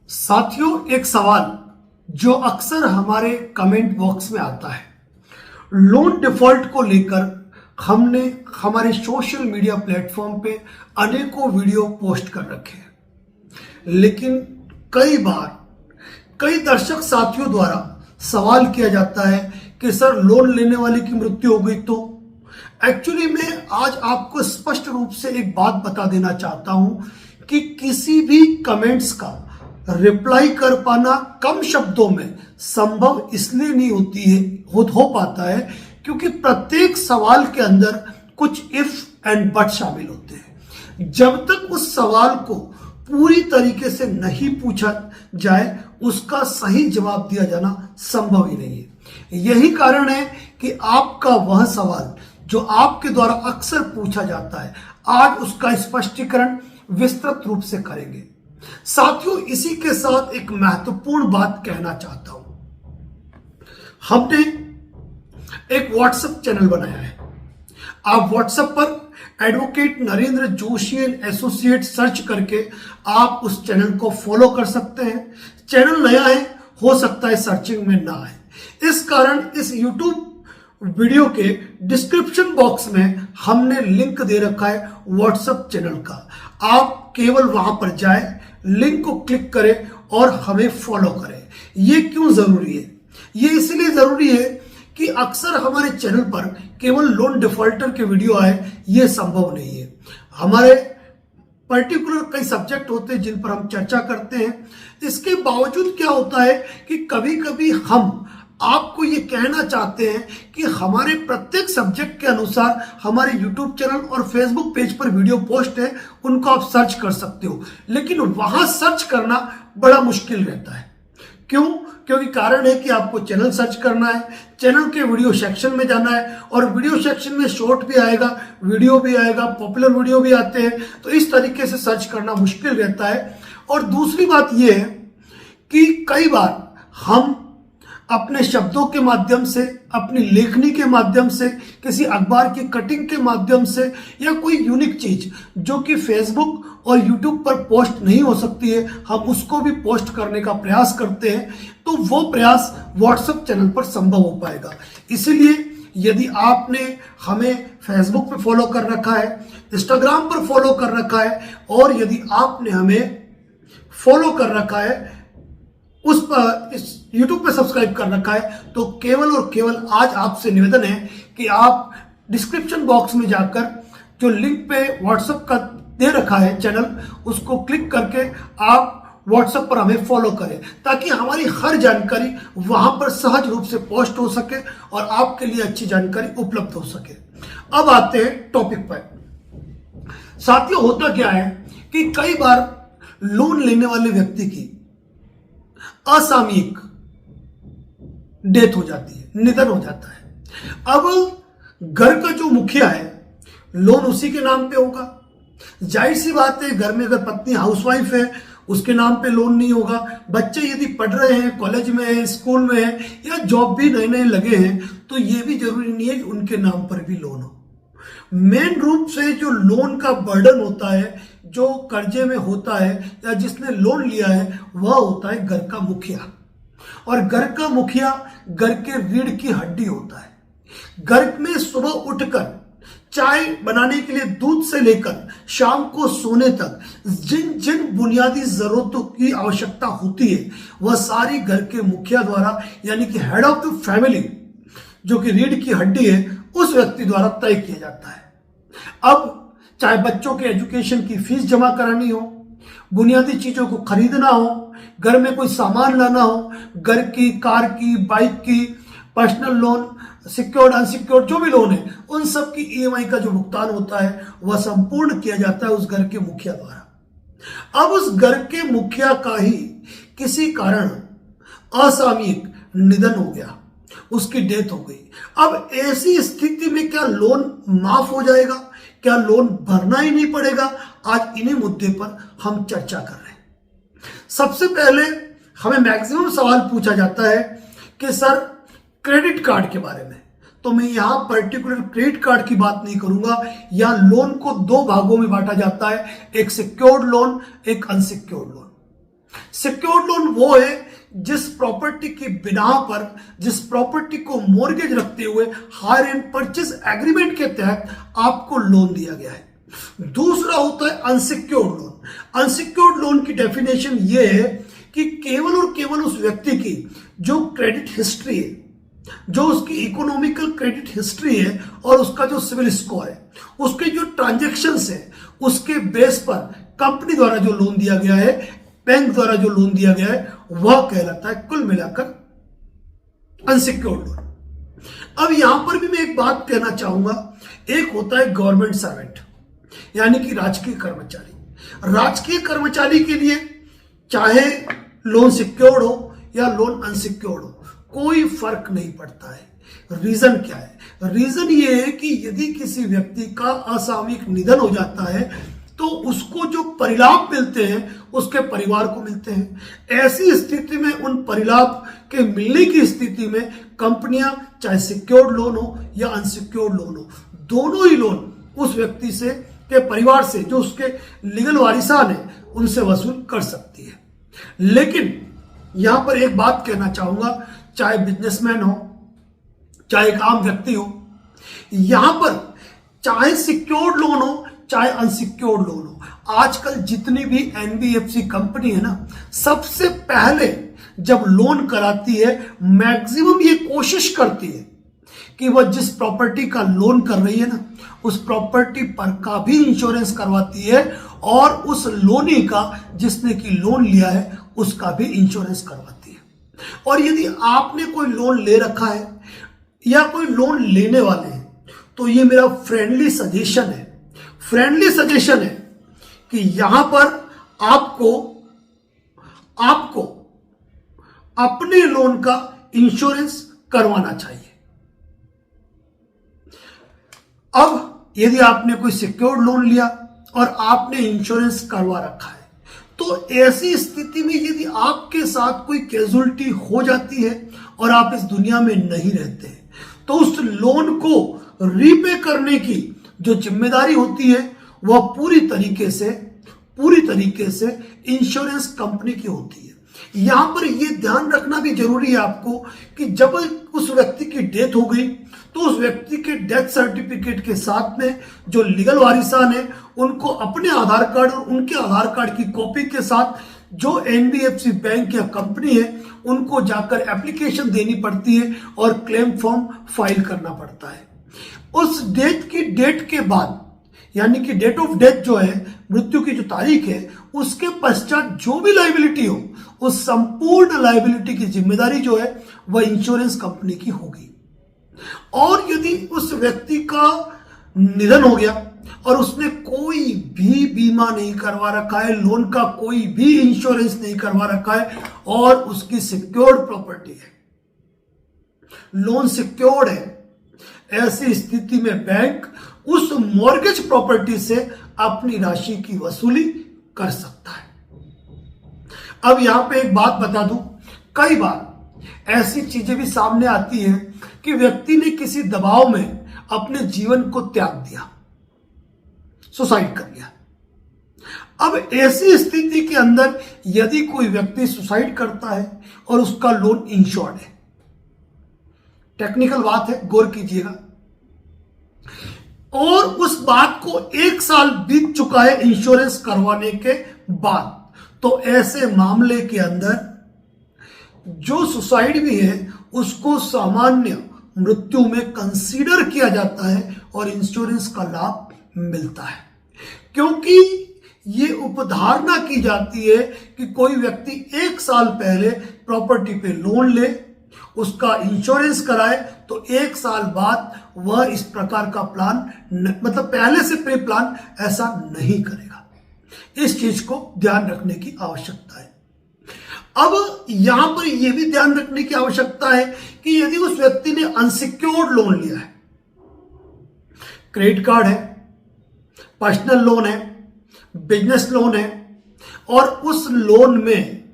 साथियों, एक सवाल जो अक्सर हमारे कमेंट बॉक्स में आता है, लोन डिफॉल्ट को लेकर हमने हमारे सोशल मीडिया प्लेटफॉर्म पे अनेकों वीडियो पोस्ट कर रखे हैं, लेकिन कई बार कई दर्शक साथियों द्वारा सवाल किया जाता है कि सर, लोन लेने वाले की मृत्यु हो गई तो। एक्चुअली मैं आज आपको स्पष्ट रूप से एक बात बता देना चाहता हूं कि किसी भी कमेंट्स का रिप्लाई कर पाना कम शब्दों में संभव इसलिए नहीं होती है हो पाता है क्योंकि प्रत्येक सवाल के अंदर कुछ इफ एंड बट शामिल होते हैं। जब तक उस सवाल को पूरी तरीके से नहीं पूछा जाए उसका सही जवाब दिया जाना संभव ही नहीं है। यही कारण है कि आपका वह सवाल जो आपके द्वारा अक्सर पूछा जाता है, आज उसका स्पष्टीकरण विस्तृत रूप से करेंगे। साथियों, इसी के साथ एक महत्वपूर्ण बात कहना चाहता हूं। हमने एक व्हाट्सएप चैनल बनाया है। आप व्हाट्सएप पर advocate Narendra Joshi and associate search करके आप उस चैनल को फॉलो कर सकते हैं। चैनल नया है, हो सकता है सर्चिंग में ना आए, इस कारण इस यूट्यूब वीडियो के डिस्क्रिप्शन बॉक्स में हमने लिंक दे रखा है व्हाट्सएप चैनल का। आप केवल वहां पर जाएं, लिंक को क्लिक करें और हमें फॉलो करें। ये क्यों जरूरी है? ये इसलिए जरूरी है कि अक्सर हमारे चैनल पर केवल लोन डिफॉल्टर के वीडियो आए, ये संभव नहीं है। हमारे पर्टिकुलर कई सब्जेक्ट होते हैं जिन पर हम चर्चा करते हैं। इसके बावजूद क्या होता है कि कभी कभी हम आपको ये कहना चाहते हैं कि हमारे प्रत्येक सब्जेक्ट के अनुसार हमारे YouTube चैनल और Facebook पेज पर वीडियो पोस्ट है, उनको आप सर्च कर सकते हो, लेकिन वहां सर्च करना बड़ा मुश्किल रहता है। क्यों? क्योंकि कारण है कि आपको चैनल सर्च करना है, चैनल के वीडियो सेक्शन में जाना है, और वीडियो सेक्शन में शॉर्ट भी आएगा, वीडियो भी आएगा, पॉपुलर वीडियो भी आते हैं, तो इस तरीके से सर्च करना मुश्किल रहता है। और दूसरी बात यह है कि कई बार हम अपने शब्दों के माध्यम से, अपनी लेखनी के माध्यम से, किसी अखबार की कटिंग के माध्यम से, या कोई यूनिक चीज जो कि फेसबुक और यूट्यूब पर पोस्ट नहीं हो सकती है, हम उसको भी पोस्ट करने का प्रयास करते हैं, तो वो प्रयास व्हाट्सएप चैनल पर संभव हो पाएगा। इसीलिए यदि आपने हमें फेसबुक पर फॉलो कर रखा है, इंस्टाग्राम पर फॉलो कर रखा है, और यदि आपने हमें फॉलो कर रखा है, उस पर इस YouTube पे सब्सक्राइब कर रखा है, तो केवल और केवल आज आपसे निवेदन है कि आप डिस्क्रिप्शन बॉक्स में जाकर जो लिंक पे व्हाट्सएप का दे रखा है चैनल, उसको क्लिक करके आप व्हाट्सएप पर हमें फॉलो करें, ताकि हमारी हर जानकारी वहां पर सहज रूप से पोस्ट हो सके और आपके लिए अच्छी जानकारी उपलब्ध हो सके। अब आते हैं टॉपिक पर। साथियों, होता क्या है कि कई बार लोन लेने वाले व्यक्ति की असामयिक डेथ हो जाती है, निधन हो जाता है। अब घर का जो मुखिया है, लोन उसी के नाम पे होगा। जाहिर सी बात है, घर में अगर पत्नी हाउसवाइफ है, उसके नाम पे लोन नहीं होगा। बच्चे यदि पढ़ रहे हैं, कॉलेज में है, स्कूल में है, या जॉब भी नए नए लगे हैं, तो ये भी जरूरी नहीं है कि उनके नाम पर भी लोन हो। मेन रूप से जो लोन का बर्डन होता है, जो कर्जे में होता है या जिसने लोन लिया है, वह होता है घर का मुखिया। और घर का मुखिया घर के रीढ़ की हड्डी होता है। घर में सुबह उठकर चाय बनाने के लिए दूध से लेकर शाम को सोने तक जिन जिन बुनियादी जरूरतों की आवश्यकता होती है, वह सारी घर के मुखिया द्वारा, यानी कि हेड ऑफ द फैमिली, जो कि रीढ़ की हड्डी है, उस व्यक्ति द्वारा तय किया जाता है। अब चाहे बच्चों के एजुकेशन की फीस जमा करानी हो, बुनियादी चीजों को खरीदना हो, घर में कोई सामान लाना हो, घर की, कार की, बाइक की, पर्सनल लोन, सिक्योर्ड अनसिक्योर्ड जो भी लोन है, उन सब की ईएमआई का जो भुगतान होता है, वह संपूर्ण किया जाता है उस घर के मुखिया द्वारा। अब उस घर के मुखिया का ही किसी कारण असामयिक निधन हो गया, उसकी डेथ हो गई। अब ऐसी स्थिति में क्या लोन माफ हो जाएगा? क्या लोन भरना ही नहीं पड़ेगा? आज इन्हीं मुद्दे पर हम चर्चा कर रहे हैं। सबसे पहले हमें मैक्सिमम सवाल पूछा जाता है कि सर, क्रेडिट कार्ड के बारे में, तो मैं यहां पर्टिकुलर क्रेडिट कार्ड की बात नहीं करूंगा। या लोन को दो भागों में बांटा जाता है, एक सिक्योर्ड लोन, एक अनसिक्योर्ड लोन। सिक्योर्ड लोन वो है जिस प्रॉपर्टी की बिना पर, जिस प्रॉपर्टी को मॉर्गेज रखते हुए हायर एंड परचेज एग्रीमेंट के तहत आपको लोन दिया गया है। दूसरा होता है अनसिक्योर्ड लोन। अनसिक्योर्ड लोन की डेफिनेशन ये है कि केवल और केवल उस व्यक्ति की जो क्रेडिट हिस्ट्री है, जो उसकी इकोनॉमिकल क्रेडिट हिस्ट्री है और उसका जो सिविल स्कोर है, उसके जो ट्रांजैक्शंस है, उसके बेस पर कंपनी द्वारा जो लोन दिया गया है, बैंक द्वारा जो लोन दिया गया है, वह कहलाता है कुल मिलाकर अनसिक्योर्ड लोन। अब यहां पर भी मैं एक बात कहना चाहूंगा, एक होता है गवर्नमेंट सर्वेंट यानी कि राजकीय कर्मचारी। राजकीय कर्मचारी के लिए चाहे लोन सिक्योर्ड हो या लोन अनसिक्योर्ड हो, कोई फर्क नहीं पड़ता है। रीजन क्या है? रीजन ये है कि यदि किसी व्यक्ति का असामयिक निधन हो जाता है तो उसको जो परिलाभ मिलते हैं उसके परिवार को मिलते हैं। ऐसी स्थिति में उन परिलाभ के मिलने की स्थिति में कंपनियां चाहे सिक्योर्ड लोन हो या अनसिक्योर्ड लोन हो, दोनों ही लोन उस व्यक्ति से के परिवार से, जो उसके लीगल वारिसान है, उनसे वसूल कर सकती है। लेकिन यहां पर एक बात कहना चाहूंगा, चाहे बिजनेसमैन हो चाहे एक आम व्यक्ति हो, यहां पर चाहे सिक्योर्ड लोन हो चाहे अनसिक्योर्ड लोन हो, आजकल जितनी भी एनबीएफसी कंपनी है ना, सबसे पहले जब लोन कराती है मैक्सिमम ये कोशिश करती है कि वह जिस प्रॉपर्टी का लोन कर रही है ना, उस प्रॉपर्टी पर का भी इंश्योरेंस करवाती है और उस लोनी का, जिसने की लोन लिया है, उसका भी इंश्योरेंस करवाती है। और यदि आपने कोई लोन ले रखा है या कोई लोन लेने वाले हैं, तो ये मेरा फ्रेंडली सजेशन है कि यहां पर आपको अपने लोन का इंश्योरेंस करवाना चाहिए। अब यदि आपने कोई सिक्योर्ड लोन लिया और आपने इंश्योरेंस करवा रखा है, तो ऐसी स्थिति में यदि आपके साथ कोई कैजुअलिटी हो जाती है और आप इस दुनिया में नहीं रहते हैं, तो उस लोन को रीपे करने की जो जिम्मेदारी होती है वह पूरी तरीके से इंश्योरेंस कंपनी की होती है। यहां पर यह ध्यान रखना भी जरूरी है आपको कि जब उस व्यक्ति की डेथ हो गई तो उस व्यक्ति के डेथ सर्टिफिकेट के साथ में जो लीगल वारिसान है, उनको अपने आधार कार्ड और उनके आधार कार्ड की कॉपी के साथ जो एनबीएफसी बैंक या कंपनी है, उनको जाकर एप्लीकेशन देनी पड़ती है और क्लेम फॉर्म फाइल करना पड़ता है। उस डेथ की डेट के बाद, यानी कि डेट ऑफ डेथ जो है, मृत्यु की जो तारीख है, उसके पश्चात जो भी लायबिलिटी हो, उस संपूर्ण लायबिलिटी की जिम्मेदारी जो है वह इंश्योरेंस कंपनी की होगी। और यदि उस व्यक्ति का निधन हो गया और उसने कोई भी बीमा नहीं करवा रखा है, लोन का कोई भी इंश्योरेंस नहीं करवा रखा है और उसकी सिक्योर्ड प्रॉपर्टी है, लोन सिक्योर्ड है, ऐसी स्थिति में बैंक उस मॉर्गेज प्रॉपर्टी से अपनी राशि की वसूली कर सकता है। अब यहां पे एक बात बता दूं, कई बार ऐसी चीजें भी सामने आती हैं कि व्यक्ति ने किसी दबाव में अपने जीवन को त्याग दिया, सुसाइड कर लिया। अब ऐसी स्थिति के अंदर यदि कोई व्यक्ति सुसाइड करता है और उसका लोन इंश्योर्ड है, टेक्निकल बात है, गौर कीजिएगा, और उस बात को 1 साल बीत चुका है इंश्योरेंस करवाने के बाद, तो ऐसे मामले के अंदर जो सुसाइड भी है उसको सामान्य मृत्यु में कंसीडर किया जाता है और इंश्योरेंस का लाभ मिलता है। क्योंकि ये उपधारणा की जाती है कि कोई व्यक्ति 1 साल पहले प्रॉपर्टी पे लोन ले, उसका इंश्योरेंस कराए, तो 1 साल बाद वह इस प्रकार का प्लान मतलब पहले से प्री प्लान ऐसा नहीं करेगा। इस चीज को ध्यान रखने की आवश्यकता है। अब यहां पर यह भी ध्यान रखने की आवश्यकता है कि यदि उस व्यक्ति ने अनसिक्योर्ड लोन लिया है, क्रेडिट कार्ड है, पर्सनल लोन है, बिजनेस लोन है, और उस लोन में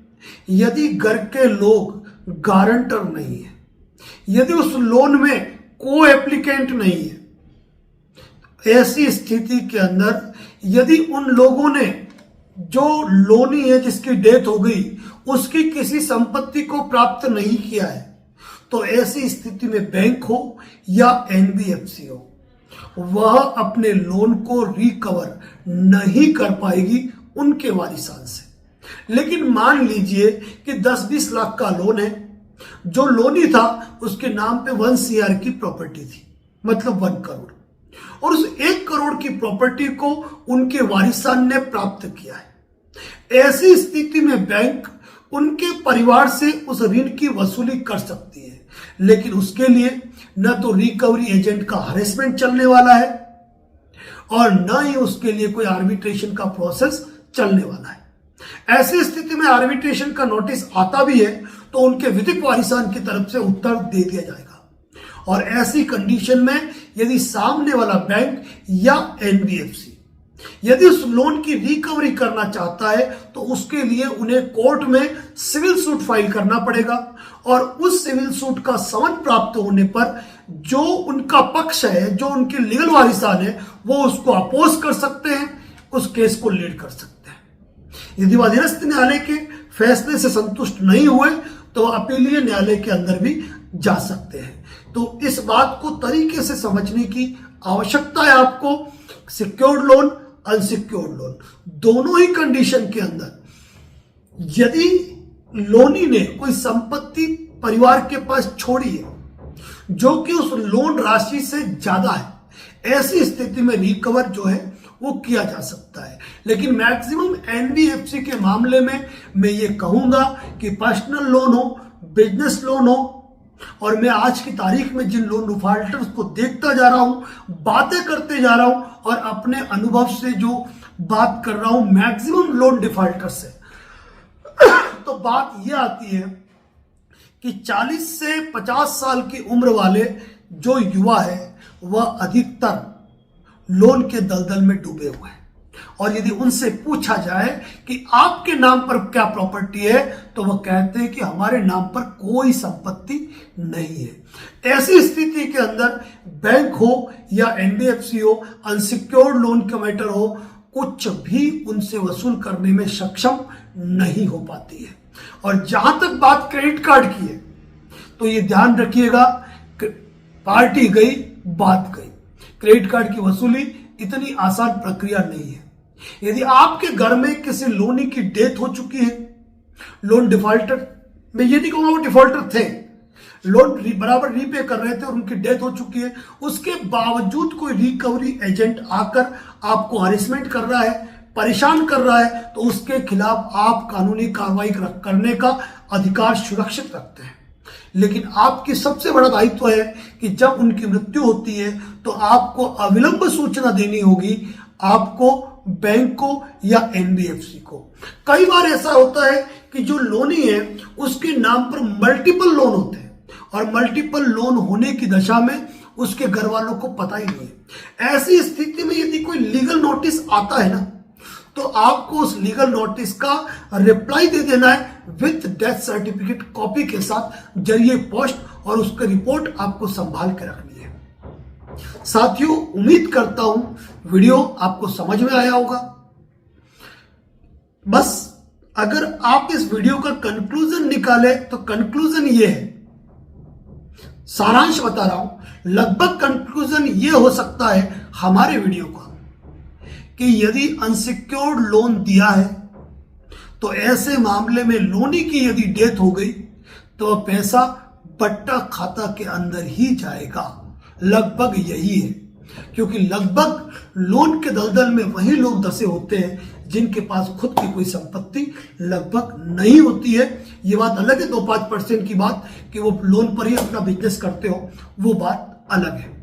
यदि घर के लोग गारंटर नहीं है, यदि उस लोन में को एप्लीकेंट नहीं है, ऐसी स्थिति के अंदर यदि उन लोगों ने जो लोनी है जिसकी डेथ हो गई उसकी किसी संपत्ति को प्राप्त नहीं किया है, तो ऐसी स्थिति में बैंक हो या एनबीएफसी हो, वह अपने लोन को रिकवर नहीं कर पाएगी उनके वारिसान से। लेकिन मान लीजिए कि 10-20 लाख का लोन है, जो लोनी था उसके नाम पे 1 CR की प्रॉपर्टी थी, मतलब 1 करोड़, और उस 1 करोड़ की प्रॉपर्टी को उनके वारिसान ने प्राप्त किया है। ऐसी स्थिति में बैंक उनके परिवार से उस ऋण की वसूली कर सकती है, लेकिन उसके लिए न तो रिकवरी एजेंट का हरेसमेंट चलने वाला है और न ही उसके लिए कोई आर्बिट्रेशन का प्रोसेस चलने वाला है। ऐसी स्थिति में आर्बिट्रेशन का नोटिस आता भी है तो उनके विधिक वारिसान की तरफ से उत्तर दे दिया जाएगा, और ऐसी कंडीशन में यदि सामने वाला बैंक या एनबीएफसी यदि उस लोन की रिकवरी करना चाहता है तो उसके लिए उन्हें कोर्ट में सिविल सूट फाइल करना पड़ेगा, और उस सिविल सूट का समन प्राप्त होने पर जो उनका पक्ष है, जो उनके लीगल वारिसान है, वो उसको अपोज कर सकते हैं, उस केस को लीड कर सकते हैं। यदि वह अधीनस्थ न्यायालय के फैसले से संतुष्ट नहीं हुए तो अपीलीय न्यायालय के अंदर भी जा सकते हैं। तो इस बात को तरीके से समझने की आवश्यकता है आपको। सिक्योर्ड लोन, अनसिक्योर्ड लोन, दोनों ही कंडीशन के अंदर यदि लोनी ने कोई संपत्ति परिवार के पास छोड़ी है जो कि उस लोन राशि से ज्यादा है, ऐसी स्थिति में रिकवर जो है वो किया जा सकता है। लेकिन मैक्सिमम एनबीएफसी के मामले में मैं ये कहूंगा कि पर्सनल लोन हो, बिजनेस लोन हो, और मैं आज की तारीख में जिन लोन डिफॉल्टर्स को देखता जा रहा हूं, बातें करते जा रहा हूं और अपने अनुभव से जो बात कर रहा हूं मैक्सिमम लोन डिफॉल्टर से, तो बात यह आती है कि 40 से 50 साल की उम्र वाले जो युवा है वह अधिकतर लोन के दलदल में डूबे हुए हैं, और यदि उनसे पूछा जाए कि आपके नाम पर क्या प्रॉपर्टी है तो वह कहते हैं कि हमारे नाम पर कोई संपत्ति नहीं है। ऐसी स्थिति के अंदर बैंक हो या एनबीएफसी हो, अनसिक्योर्ड लोन का मैटर हो, कुछ भी उनसे वसूल करने में सक्षम नहीं हो पाती है। और जहां तक बात क्रेडिट कार्ड की है तो ये ध्यान रखिएगा, पार्टी गई बात गई। क्रेडिट कार्ड की वसूली इतनी आसान प्रक्रिया नहीं है। यदि आपके घर में किसी लोनी की डेथ हो चुकी है, लोन डिफॉल्टर, मैं ये नहीं कहूंगा वो डिफॉल्टर थे, लोन बराबर रीपे कर रहे थे और उनकी डेथ हो चुकी है, उसके बावजूद कोई रिकवरी एजेंट आकर आपको हरेसमेंट कर रहा है, परेशान कर रहा है, तो उसके खिलाफ आप कानूनी कार्रवाई करने का अधिकार सुरक्षित रखते हैं। लेकिन आपकी सबसे बड़ा दायित्व है कि जब उनकी मृत्यु होती है तो आपको अविलंब सूचना देनी होगी, आपको बैंक को या एनबीएफसी को। कई बार ऐसा होता है कि जो लोनी है उसके नाम पर मल्टीपल लोन होते हैं, और मल्टीपल लोन होने की दशा में उसके घर वालों को पता ही नहीं है। ऐसी स्थिति में यदि कोई लीगल नोटिस आता है ना, तो आपको उस लीगल नोटिस का रिप्लाई दे देना है विथ डेथ सर्टिफिकेट कॉपी के साथ जरिए पोस्ट, और उसकी रिपोर्ट आपको संभाल के रखनी है। साथियों, उम्मीद करता हूं वीडियो आपको समझ में आया होगा। बस अगर आप इस वीडियो का कंक्लूजन निकाले तो कंक्लूजन ये है, सारांश बता रहा हूं, लगभग कंक्लूजन ये हो सकता है हमारे वीडियो का कि यदि अनसिक्योर्ड लोन दिया है तो ऐसे मामले में लोनी की यदि डेथ हो गई तो वह पैसा बट्टा खाता के अंदर ही जाएगा। लगभग यही है, क्योंकि लगभग लोन के दलदल में वही लोग दसे होते हैं जिनके पास खुद की कोई संपत्ति लगभग नहीं होती है। ये बात अलग है 2-5% की बात कि वो लोन पर ही अपना बिजनेस करते हो, वो बात अलग है।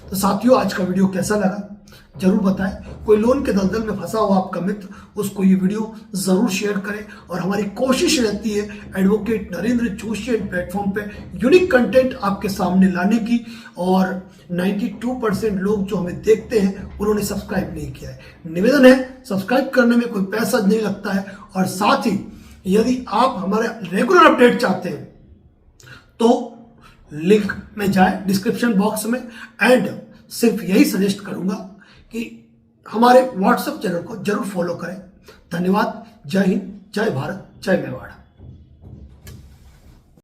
तो साथियों, आज का वीडियो कैसा लगा जरूर बताएं। कोई लोन के दलदल में फंसा हुआ आपका मित्र, उसको ये वीडियो जरूर शेयर करें। और हमारी कोशिश रहती है एडवोकेट नरेंद्र जोशी प्लेटफॉर्म पे यूनिक कंटेंट आपके सामने लाने की, और 92% लोग जो हमें देखते हैं उन्होंने सब्सक्राइब नहीं किया है। निवेदन है, सब्सक्राइब करने में कोई पैसा नहीं लगता है, और साथ ही यदि आप हमारे रेगुलर अपडेट चाहते हैं तो लिंक में जाए डिस्क्रिप्शन बॉक्स में, एंड सिर्फ यही सजेस्ट करूंगा कि हमारे व्हाट्सएप चैनल को जरूर फॉलो करें। धन्यवाद। जय हिंद, जय भारत, जय मेवाड़।